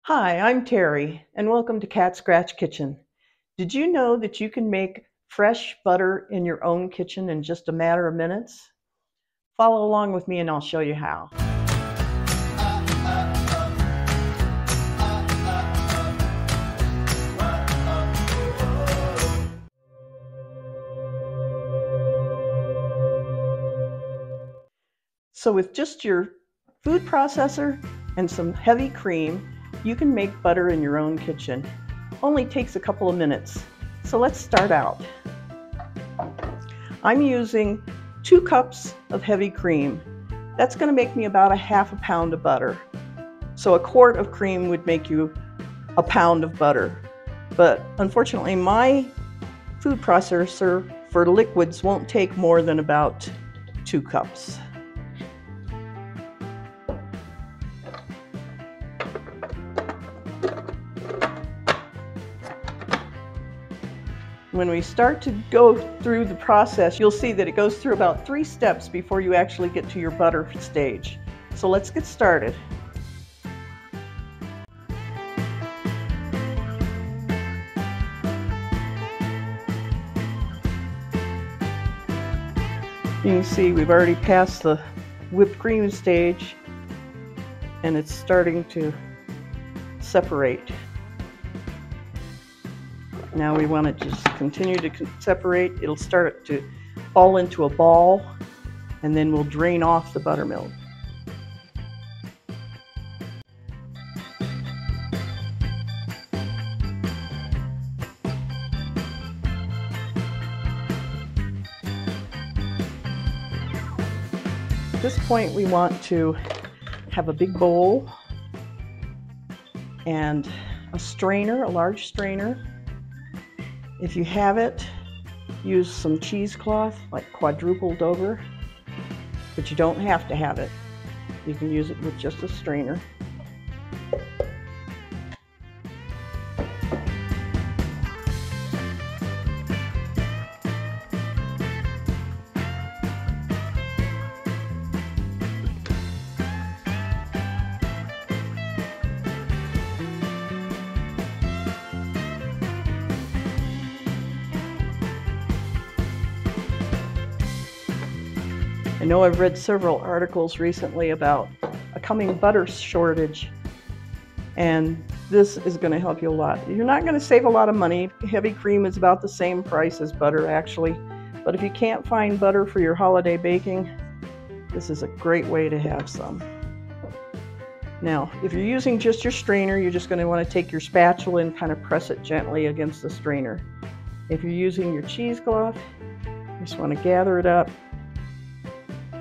Hi, I'm Terry, and welcome to Cat Scratch Kitchen. Did you know that you can make fresh butter in your own kitchen in just a matter of minutes? Follow along with me and I'll show you how. So with just your food processor and some heavy cream, you can make butter in your own kitchen. Only takes a couple of minutes. So let's start out. I'm using 2 cups of heavy cream. That's going to make me about a half a pound of butter. So a quart of cream would make you a pound of butter. But unfortunately, my food processor for liquids won't take more than about 2 cups. When we start to go through the process, you'll see that it goes through about 3 steps before you actually get to your butter stage. So let's get started. You can see we've already passed the whipped cream stage and it's starting to separate. Now we want to just continue to separate. It'll start to fall into a ball, and then we'll drain off the buttermilk. At this point, we want to have a big bowl and a strainer, a large strainer. If you have it, use some cheesecloth, like quadrupled over, but you don't have to have it. You can use it with just a strainer. I know I've read several articles recently about a coming butter shortage, and this is going to help you a lot. You're not going to save a lot of money. Heavy cream is about the same price as butter actually, but if you can't find butter for your holiday baking, this is a great way to have some. Now, if you're using just your strainer, you're just going to want to take your spatula and kind of press it gently against the strainer. If you're using your cheesecloth, you just want to gather it up,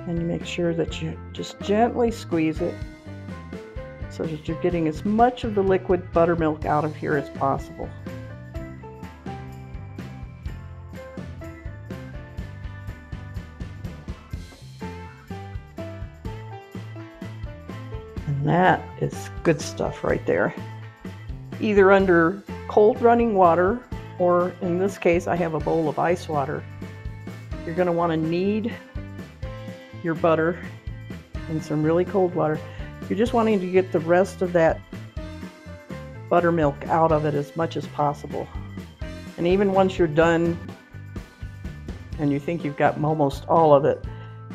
and you make sure that you just gently squeeze it so that you're getting as much of the liquid buttermilk out of here as possible. And that is good stuff right there. Either under cold running water, or in this case I have a bowl of ice water. You're going to want to knead your butter in some really cold water. You're just wanting to get the rest of that buttermilk out of it as much as possible. And even once you're done and you think you've got almost all of it,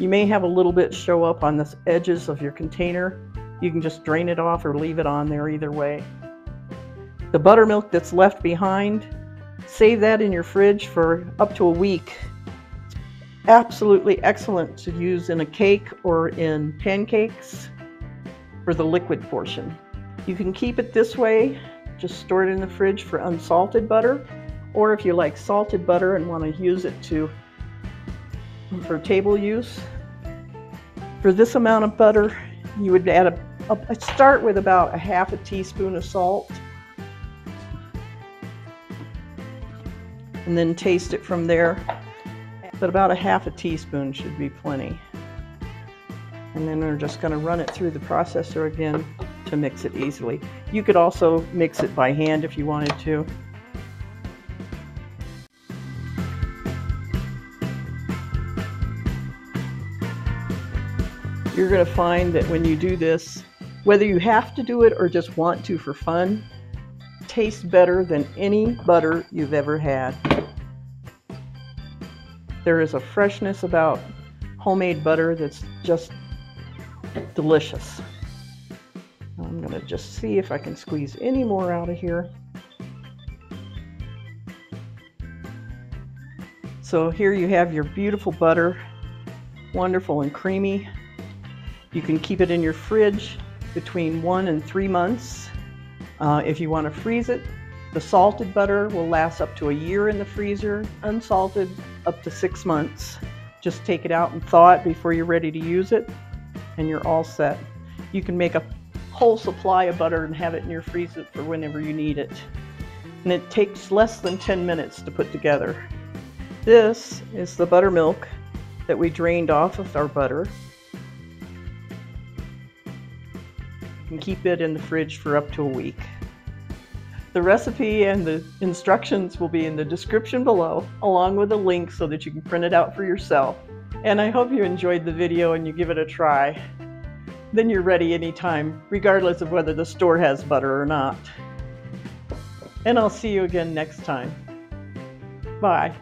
you may have a little bit show up on the edges of your container. You can just drain it off or leave it on there, either way. The buttermilk that's left behind, save that in your fridge for up to a week. Absolutely excellent to use in a cake or in pancakes for the liquid portion. You can keep it this way, just store it in the fridge for unsalted butter, or if you like salted butter and want to use it for table use. For this amount of butter, you would add start with about a half a teaspoon of salt, and then taste it from there. But about a half a teaspoon should be plenty. And then we're just going to run it through the processor again to mix it easily. You could also mix it by hand if you wanted to. You're going to find that when you do this, Whether you have to do it or just want to for fun, it tastes better than any butter you've ever had. There is a freshness about homemade butter that's just delicious. I'm going to just see if I can squeeze any more out of here. So here you have your beautiful butter, wonderful and creamy. You can keep it in your fridge between 1 and 3 months. If you want to freeze it, the salted butter will last up to a year in the freezer, unsalted up to 6 months. Just take it out and thaw it before you're ready to use it, and you're all set. You can make a whole supply of butter and have it in your freezer for whenever you need it. And it takes less than 10 minutes to put together. This is the buttermilk that we drained off of our butter. You can keep it in the fridge for up to a week. The recipe and the instructions will be in the description below, along with a link so that you can print it out for yourself. And I hope you enjoyed the video and you give it a try. Then you're ready anytime, regardless of whether the store has butter or not. And I'll see you again next time. Bye.